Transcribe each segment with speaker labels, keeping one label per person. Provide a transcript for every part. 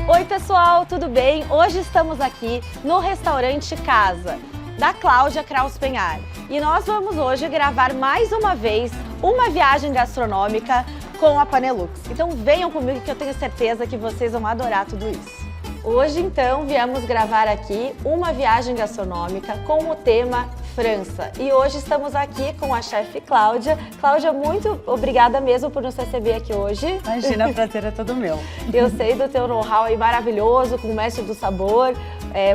Speaker 1: Oi pessoal, tudo bem? Hoje estamos aqui no restaurante Casa, da Cláudia Kraus Penhar. E nós vamos hoje gravar mais uma vez uma viagem gastronômica com a Panelux. Então venham comigo que eu tenho certeza que vocês vão adorar tudo isso. Hoje então viemos gravar aqui uma viagem gastronômica com o tema França. E hoje estamos aqui com a chefe Cláudia. Cláudia, muito obrigada mesmo por nos receber aqui hoje.
Speaker 2: Imagina, o prazer é todo meu.
Speaker 1: Eu sei do teu know-how aí maravilhoso, com o mestre do sabor.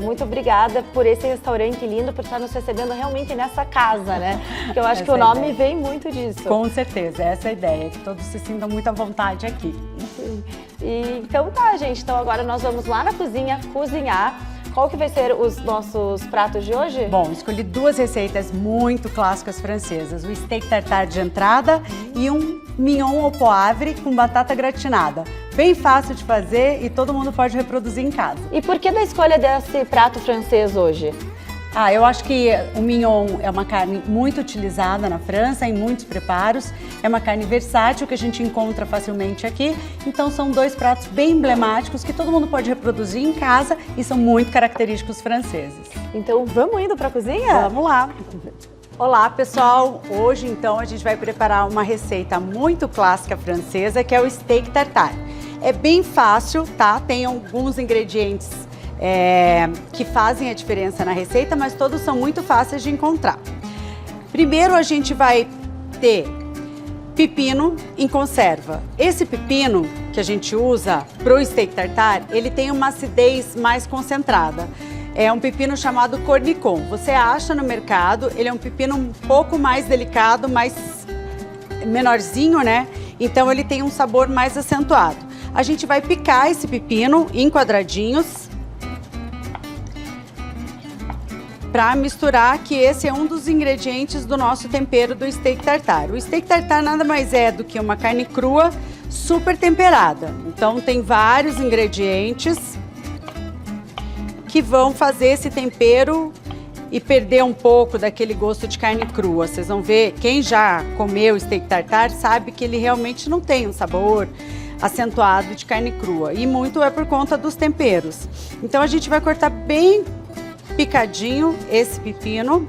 Speaker 1: Muito obrigada por esse restaurante lindo, por estar nos recebendo realmente nessa casa, né? Porque eu acho que o nome vem muito disso.
Speaker 2: Com certeza, essa é a ideia, que todos se sintam muito à vontade aqui.
Speaker 1: Então tá, gente. Então agora nós vamos lá na cozinha cozinhar. Qual que vai ser os nossos pratos de hoje?
Speaker 2: Bom, escolhi duas receitas muito clássicas francesas. O steak tartare de entrada e um mignon au poivre com batata gratinada. Bem fácil de fazer e todo mundo pode reproduzir em casa.
Speaker 1: E por que da escolha desse prato francês hoje?
Speaker 2: Eu acho que o mignon é uma carne muito utilizada na França, em muitos preparos. É uma carne versátil que a gente encontra facilmente aqui. Então são dois pratos bem emblemáticos que todo mundo pode reproduzir em casa e são muito característicos franceses.
Speaker 1: Então vamos indo para a cozinha?
Speaker 2: Vamos lá! Olá pessoal, hoje então a gente vai preparar uma receita muito clássica francesa que é o steak tartare. É bem fácil, tá? Tem alguns ingredientes que fazem a diferença na receita, mas todos são muito fáceis de encontrar. Primeiro a gente vai ter pepino em conserva. Esse pepino que a gente usa para o steak tartare, ele tem uma acidez mais concentrada. É um pepino chamado cornicon. Você acha no mercado, ele é um pepino um pouco mais delicado, mais menorzinho, né? Então ele tem um sabor mais acentuado. A gente vai picar esse pepino em quadradinhos para misturar, que esse é um dos ingredientes do nosso tempero do steak tartare. O steak tartare nada mais é do que uma carne crua super temperada. Então tem vários ingredientes que vão fazer esse tempero e perder um pouco daquele gosto de carne crua. Vocês vão ver, quem já comeu steak tartare sabe que ele realmente não tem um sabor acentuado de carne crua. E muito é por conta dos temperos. Então a gente vai cortar bem picadinho esse pepino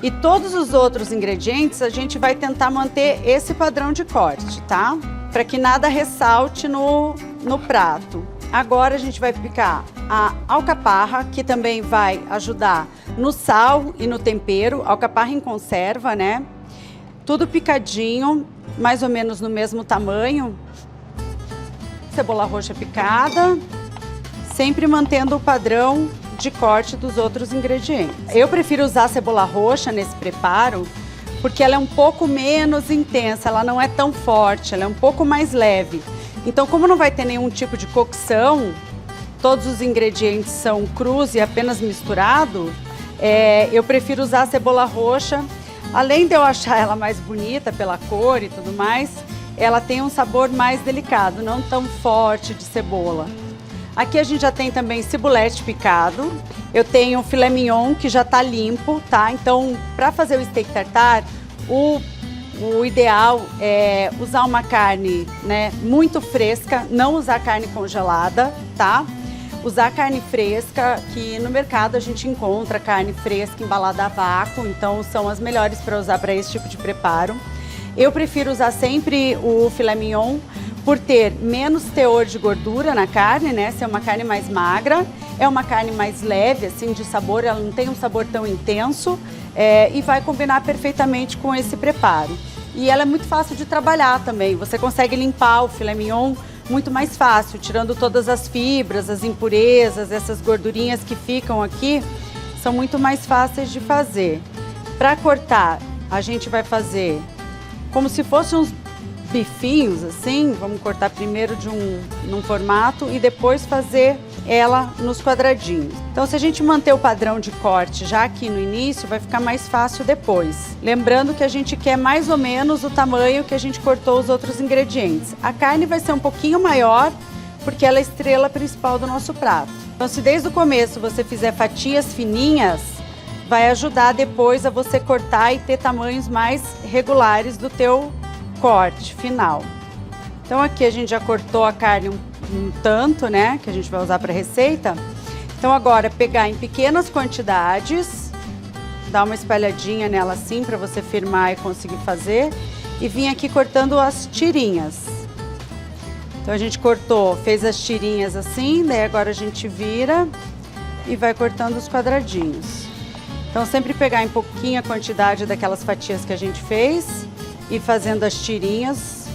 Speaker 2: e todos os outros ingredientes a gente vai tentar manter esse padrão de corte, tá? Para que nada ressalte no prato. Agora a gente vai picar a alcaparra, que também vai ajudar no sal e no tempero, alcaparra em conserva, né? Tudo picadinho, mais ou menos no mesmo tamanho. Cebola roxa picada, sempre mantendo o padrão de corte dos outros ingredientes. Eu prefiro usar cebola roxa nesse preparo porque ela é um pouco menos intensa, ela não é tão forte, ela é um pouco mais leve. Então, como não vai ter nenhum tipo de cocção, todos os ingredientes são crus e apenas misturado, eu prefiro usar a cebola roxa. Além de eu achar ela mais bonita pela cor e tudo mais, ela tem um sabor mais delicado, não tão forte de cebola. Aqui a gente já tem também cibulete picado, eu tenho filé mignon que já está limpo, tá? Então, para fazer o steak tartare, o ideal é usar uma carne, né, muito fresca, não usar carne congelada, tá? Usar carne fresca, que no mercado a gente encontra carne fresca embalada a vácuo, então são as melhores para usar para esse tipo de preparo. Eu prefiro usar sempre o filé mignon, por ter menos teor de gordura na carne, né? Ser uma carne mais magra, é uma carne mais leve, assim, de sabor, ela não tem um sabor tão intenso e vai combinar perfeitamente com esse preparo. E ela é muito fácil de trabalhar também, você consegue limpar o filé mignon muito mais fácil, tirando todas as fibras, as impurezas, essas gordurinhas que ficam aqui, são muito mais fáceis de fazer. Para cortar, a gente vai fazer como se fossem uns bifinhos, assim, vamos cortar primeiro num formato e depois fazer ela nos quadradinhos. Então, se a gente manter o padrão de corte já aqui no início, vai ficar mais fácil depois. Lembrando que a gente quer mais ou menos o tamanho que a gente cortou os outros ingredientes. A carne vai ser um pouquinho maior, porque ela é a estrela principal do nosso prato. Então, se desde o começo você fizer fatias fininhas, vai ajudar depois a você cortar e ter tamanhos mais regulares do teu corte final. Então aqui a gente já cortou a carne um tanto, né, que a gente vai usar para receita. Então agora pegar em pequenas quantidades, dar uma espalhadinha nela assim para você firmar e conseguir fazer, e vir aqui cortando as tirinhas. Então a gente cortou, fez as tirinhas assim, daí agora a gente vira e vai cortando os quadradinhos. Então sempre pegar em pouquinha quantidade daquelas fatias que a gente fez e fazendo as tirinhas,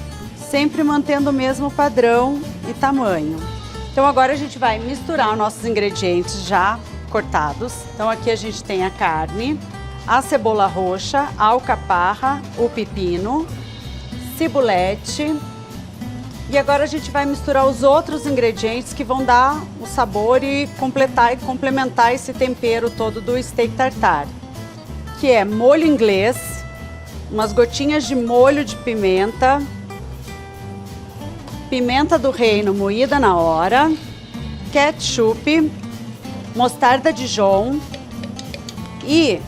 Speaker 2: sempre mantendo o mesmo padrão e tamanho. Então agora a gente vai misturar os nossos ingredientes já cortados. Então aqui a gente tem a carne, a cebola roxa, a alcaparra, o pepino, cibulete. E agora a gente vai misturar os outros ingredientes que vão dar o sabor e completar e complementar esse tempero todo do steak tartare. Que é molho inglês, umas gotinhas de molho de pimenta, pimenta do reino moída na hora, ketchup, mostarda Dijon e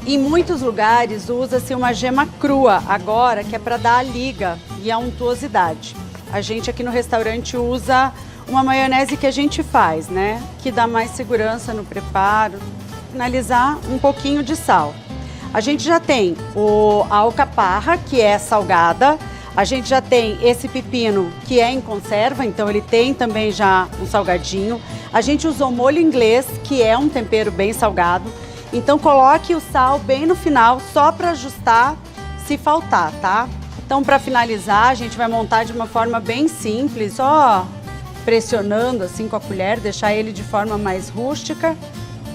Speaker 2: em muitos lugares usa-se uma gema crua agora, que é para dar a liga e a untuosidade. A gente aqui no restaurante usa uma maionese que a gente faz, né? Que dá mais segurança no preparo. Finalizar um pouquinho de sal. A gente já tem a alcaparra, que é salgada. A gente já tem esse pepino, que é em conserva, então ele tem também já um salgadinho. A gente usou molho inglês, que é um tempero bem salgado. Então coloque o sal bem no final, só para ajustar se faltar, tá? Então, para finalizar, a gente vai montar de uma forma bem simples, só pressionando assim com a colher, deixar ele de forma mais rústica.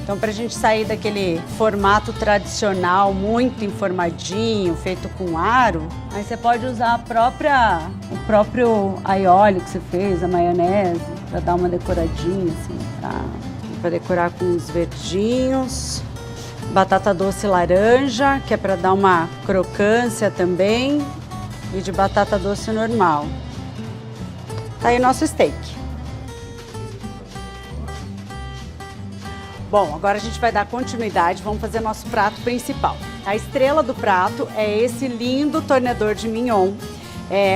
Speaker 2: Então, para a gente sair daquele formato tradicional, muito enformadinho, feito com aro, aí você pode usar o próprio aioli que você fez, a maionese, para dar uma decoradinha, assim, para decorar com os verdinhos. Batata doce laranja, que é para dar uma crocância também. E de batata doce normal. Tá aí o nosso steak. Bom, agora a gente vai dar continuidade, vamos fazer nosso prato principal. A estrela do prato é esse lindo tornedor de mignon.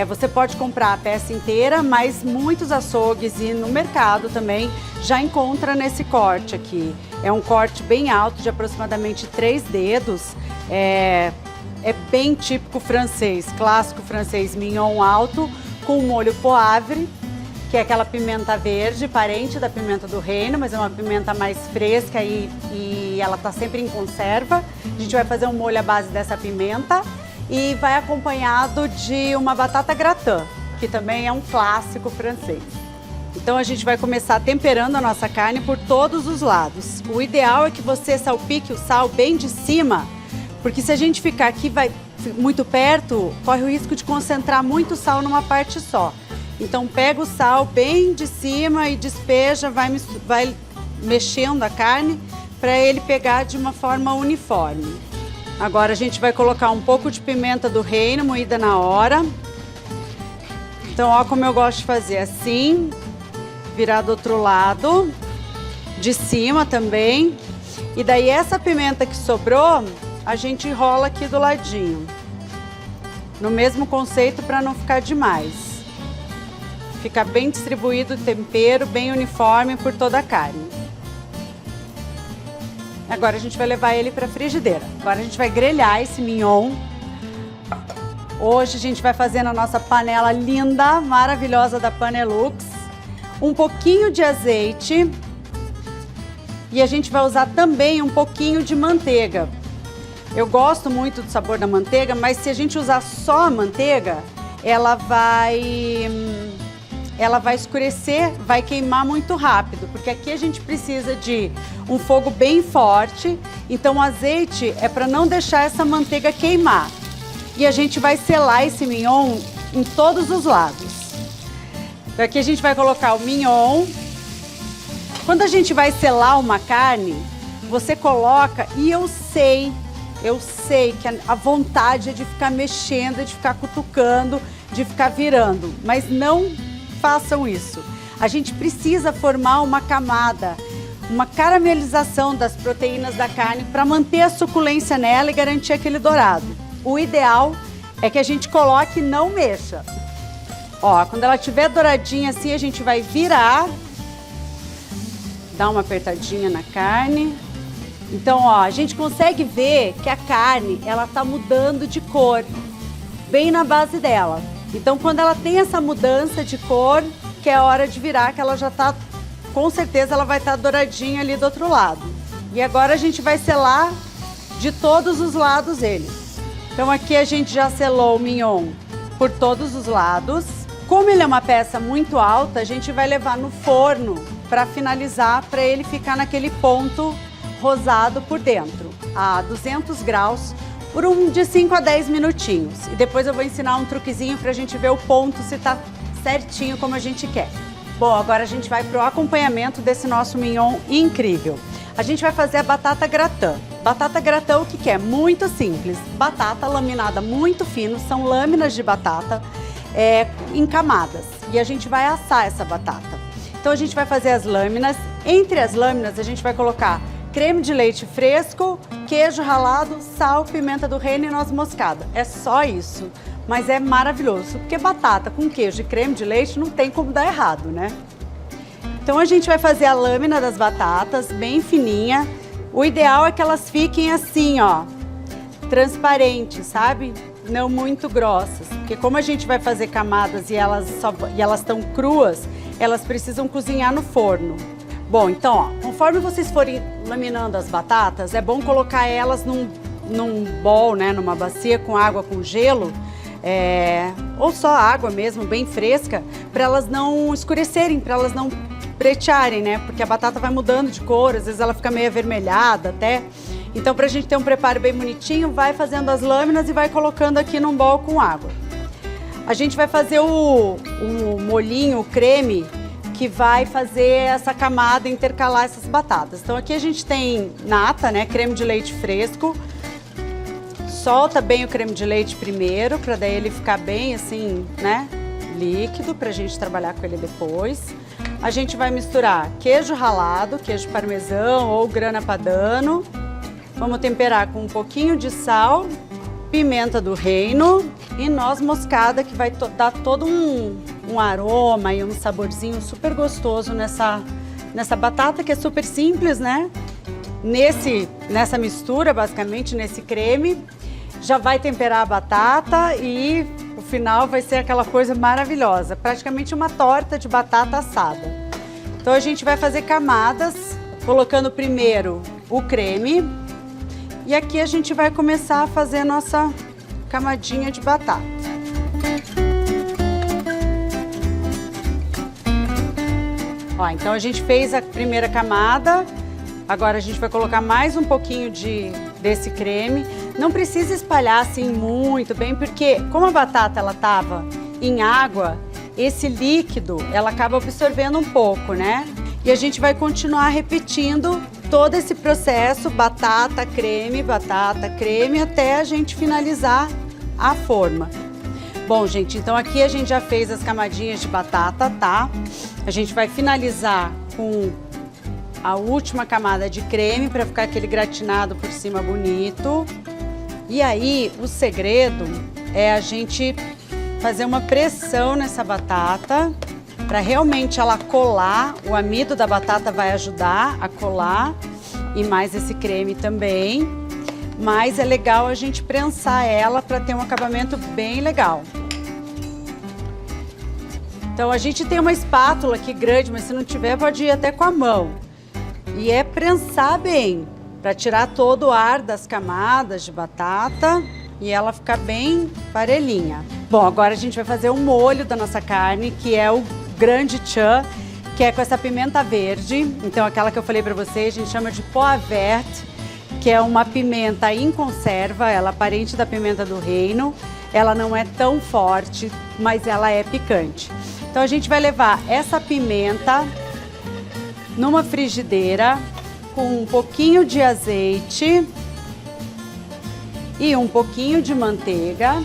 Speaker 2: Você pode comprar a peça inteira, mas muitos açougues e no mercado também já encontra nesse corte aqui. É um corte bem alto, de aproximadamente 3 dedos. É bem típico francês, clássico francês, mignon alto, com molho poivre, que é aquela pimenta verde, parente da pimenta do reino, mas é uma pimenta mais fresca e ela tá sempre em conserva. A gente vai fazer um molho à base dessa pimenta e vai acompanhado de uma batata gratin, que também é um clássico francês. Então a gente vai começar temperando a nossa carne por todos os lados. O ideal é que você salpique o sal bem de cima, porque se a gente ficar aqui muito perto, corre o risco de concentrar muito sal numa parte só. Então pega o sal bem de cima e despeja, vai mexendo a carne para ele pegar de uma forma uniforme. Agora a gente vai colocar um pouco de pimenta do reino moída na hora. Então ó como eu gosto de fazer, assim, virar do outro lado, de cima também. E daí essa pimenta que sobrou, a gente enrola aqui do ladinho, no mesmo conceito para não ficar demais. Fica bem distribuído o tempero, bem uniforme por toda a carne. Agora a gente vai levar ele para a frigideira. Agora a gente vai grelhar esse mignon. Hoje a gente vai fazer na nossa panela linda, maravilhosa da Panelux. Um pouquinho de azeite. E a gente vai usar também um pouquinho de manteiga. Eu gosto muito do sabor da manteiga, mas se a gente usar só a manteiga, ela vai escurecer, vai queimar muito rápido, porque aqui a gente precisa de um fogo bem forte, então o azeite é para não deixar essa manteiga queimar. E a gente vai selar esse mignon em todos os lados. Então aqui a gente vai colocar o mignon. Quando a gente vai selar uma carne, você coloca, e eu sei que a vontade é de ficar mexendo, de ficar cutucando, de ficar virando, mas não façam isso. A gente precisa formar uma camada uma caramelização das proteínas da carne para manter a suculência nela e garantir aquele dourado. O ideal é que a gente coloque e não mexa. Ó, quando ela estiver douradinha assim, a gente vai virar, dar uma apertadinha na carne. Então, ó, a gente consegue ver que a carne, ela tá mudando de cor, bem na base dela. Então, quando ela tem essa mudança de cor, que é a hora de virar, que ela já tá, com certeza ela vai estar douradinha ali do outro lado. E agora a gente vai selar de todos os lados ele. Então, aqui a gente já selou o mignon por todos os lados. Como ele é uma peça muito alta, a gente vai levar no forno para finalizar, para ele ficar naquele ponto rosado por dentro, a 200 graus, por de 5 a 10 minutinhos. E depois eu vou ensinar um truquezinho para a gente ver o ponto, se tá certinho como a gente quer. Bom, agora a gente vai pro acompanhamento desse nosso mignon incrível. A gente vai fazer a batata gratin. Batata gratin, o que que é? Muito simples. Batata laminada muito fino, são lâminas de batata em camadas. E a gente vai assar essa batata. Então a gente vai fazer as lâminas. Entre as lâminas a gente vai colocar creme de leite fresco, queijo ralado, sal, pimenta do reino e noz moscada. É só isso, mas é maravilhoso, porque batata com queijo e creme de leite não tem como dar errado, né? Então a gente vai fazer a lâmina das batatas bem fininha. O ideal é que elas fiquem assim, ó, transparentes, sabe? Não muito grossas, porque como a gente vai fazer camadas e elas estão cruas, elas precisam cozinhar no forno. Bom, então, ó, conforme vocês forem laminando as batatas, é bom colocar elas num bowl, né, numa bacia com água com gelo, ou só água mesmo, bem fresca, para elas não escurecerem, para elas não pretearem, né, porque a batata vai mudando de cor, às vezes ela fica meio avermelhada até. Então, para a gente ter um preparo bem bonitinho, vai fazendo as lâminas e vai colocando aqui num bowl com água. A gente vai fazer o molhinho, o creme, que vai fazer essa camada, intercalar essas batatas. Então aqui a gente tem nata, né, creme de leite fresco. Solta bem o creme de leite primeiro, para daí ele ficar bem assim, né, líquido, pra gente trabalhar com ele depois. A gente vai misturar queijo ralado, queijo parmesão ou grana padano. Vamos temperar com um pouquinho de sal, pimenta do reino e noz moscada, que vai dar todo um aroma e um saborzinho super gostoso nessa batata, que é super simples, né? Nessa mistura, basicamente, nesse creme, já vai temperar a batata e o final vai ser aquela coisa maravilhosa, praticamente uma torta de batata assada. Então a gente vai fazer camadas, colocando primeiro o creme e aqui a gente vai começar a fazer a nossa camadinha de batata. Ó, então a gente fez a primeira camada, agora a gente vai colocar mais um pouquinho desse creme. Não precisa espalhar assim muito bem, porque como a batata ela tava em água, esse líquido ela acaba absorvendo um pouco, né? E a gente vai continuar repetindo todo esse processo, batata, creme, até a gente finalizar a forma. Bom, gente, então aqui a gente já fez as camadinhas de batata, tá? A gente vai finalizar com a última camada de creme para ficar aquele gratinado por cima bonito. E aí, o segredo é a gente fazer uma pressão nessa batata para realmente ela colar. O amido da batata vai ajudar a colar e mais esse creme também. Mas é legal a gente prensar ela para ter um acabamento bem legal. Então a gente tem uma espátula aqui grande, mas se não tiver pode ir até com a mão. E é prensar bem, para tirar todo o ar das camadas de batata e ela ficar bem parelhinha. Bom, agora a gente vai fazer o molho da nossa carne, que é o grande tchan, que é com essa pimenta verde. Então aquela que eu falei para vocês, a gente chama de pois verte, que é uma pimenta em conserva, ela é parente da pimenta do reino. Ela não é tão forte, mas ela é picante. Então a gente vai levar essa pimenta numa frigideira com um pouquinho de azeite e um pouquinho de manteiga.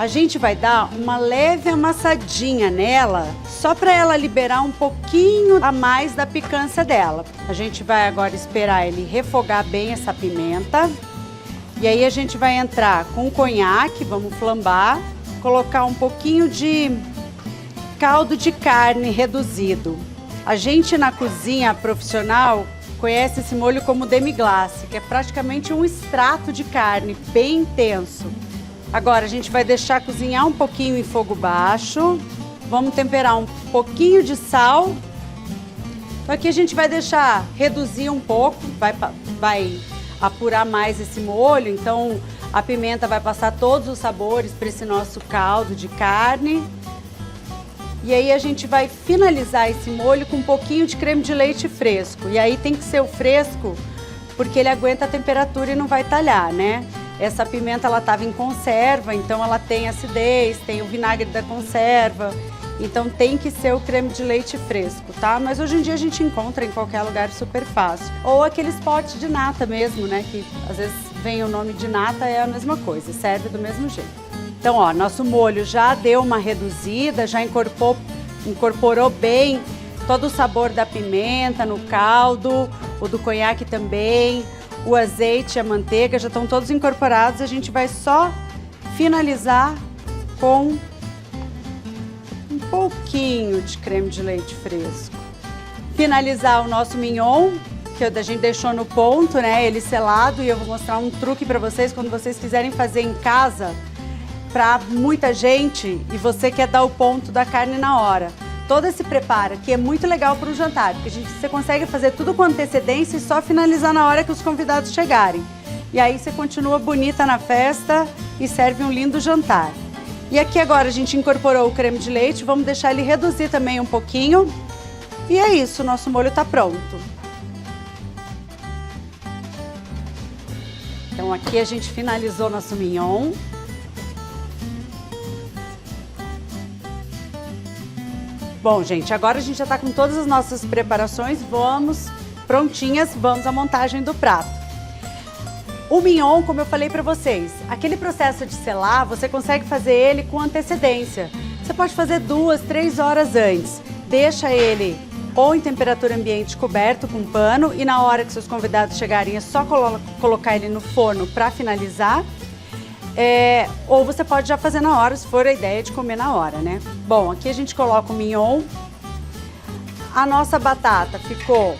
Speaker 2: A gente vai dar uma leve amassadinha nela, só para ela liberar um pouquinho a mais da picância dela. A gente vai agora esperar ele refogar bem essa pimenta. E aí a gente vai entrar com o conhaque, vamos flambar, colocar um pouquinho de caldo de carne reduzido. A gente na cozinha profissional conhece esse molho como demi-glace, que é praticamente um extrato de carne bem intenso. Agora a gente vai deixar cozinhar um pouquinho em fogo baixo. Vamos temperar um pouquinho de sal. Então aqui a gente vai deixar reduzir um pouco, vai apurar mais esse molho. Então a pimenta vai passar todos os sabores para esse nosso caldo de carne. E aí a gente vai finalizar esse molho com um pouquinho de creme de leite fresco. E aí tem que ser o fresco, porque ele aguenta a temperatura e não vai talhar, né? Essa pimenta, ela estava em conserva, então ela tem acidez, tem o vinagre da conserva. Então tem que ser o creme de leite fresco, tá? Mas hoje em dia a gente encontra em qualquer lugar super fácil. Ou aqueles potes de nata mesmo, né? Que às vezes vem o nome de nata, é a mesma coisa, serve do mesmo jeito. Então, ó, nosso molho já deu uma reduzida, já incorporou bem todo o sabor da pimenta no caldo, o do conhaque também. O azeite e a manteiga já estão todos incorporados. A gente vai só finalizar com um pouquinho de creme de leite fresco. Finalizar o nosso mignon, que a gente deixou no ponto, né? Ele selado. E eu vou mostrar um truque para vocês quando vocês quiserem fazer em casa para muita gente e você quer dar o ponto da carne na hora. Todo esse preparo aqui é muito legal para o jantar, porque você consegue fazer tudo com antecedência e só finalizar na hora que os convidados chegarem. E aí você continua bonita na festa e serve um lindo jantar. E aqui agora a gente incorporou o creme de leite, vamos deixar ele reduzir também um pouquinho. E é isso, nosso molho está pronto. Então aqui a gente finalizou nosso mignon. Bom, gente, agora a gente já está com todas as nossas preparações, prontinhas, vamos à montagem do prato. O mignon, como eu falei para vocês, aquele processo de selar, você consegue fazer ele com antecedência. Você pode fazer 2, 3 horas antes. Deixa ele ou em temperatura ambiente coberto com pano e na hora que seus convidados chegarem é só colocar ele no forno para finalizar. Ou você pode já fazer na hora, se for a ideia de comer na hora, né? Bom, aqui a gente coloca o mignon. A nossa batata ficou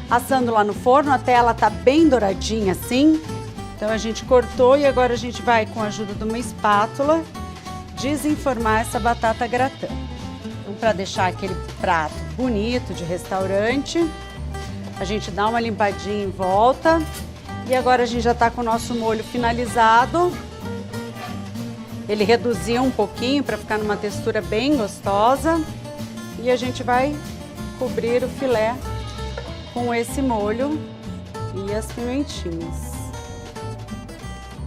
Speaker 2: assando lá no forno até ela tá bem douradinha assim. Então a gente cortou e agora a gente vai, com a ajuda de uma espátula, desenformar essa batata gratin. Então, para deixar aquele prato bonito de restaurante, a gente dá uma limpadinha em volta. E agora a gente já tá com o nosso molho finalizado. Ele reduziu um pouquinho para ficar numa textura bem gostosa. E a gente vai cobrir o filé com esse molho e as pimentinhas.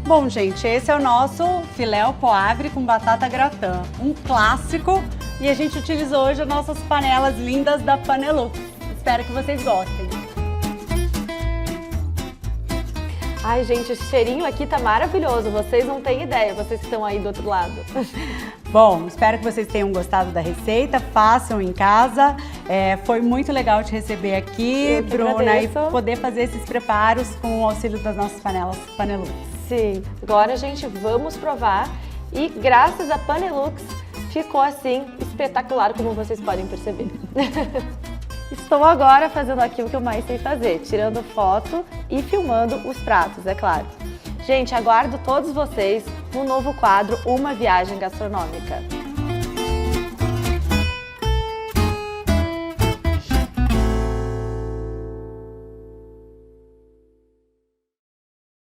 Speaker 2: Bom, gente, esse é o nosso filé au poivre com batata gratin, um clássico. E a gente utilizou hoje as nossas panelas lindas da Panelux. Espero que vocês gostem. Ai, gente, esse cheirinho aqui tá maravilhoso. Vocês não têm ideia, vocês que estão aí do outro lado. Bom, espero que vocês tenham gostado da receita. Façam em casa. Foi muito legal te receber aqui, Bruna, e poder fazer esses preparos com o auxílio das nossas panelas Panelux. Sim, agora, gente, vamos provar. E graças a Panelux, ficou assim espetacular, como vocês podem perceber. Estou agora fazendo aquilo que eu mais sei fazer, tirando foto e filmando os pratos, é claro. Gente, aguardo todos vocês no novo quadro Uma Viagem Gastronômica.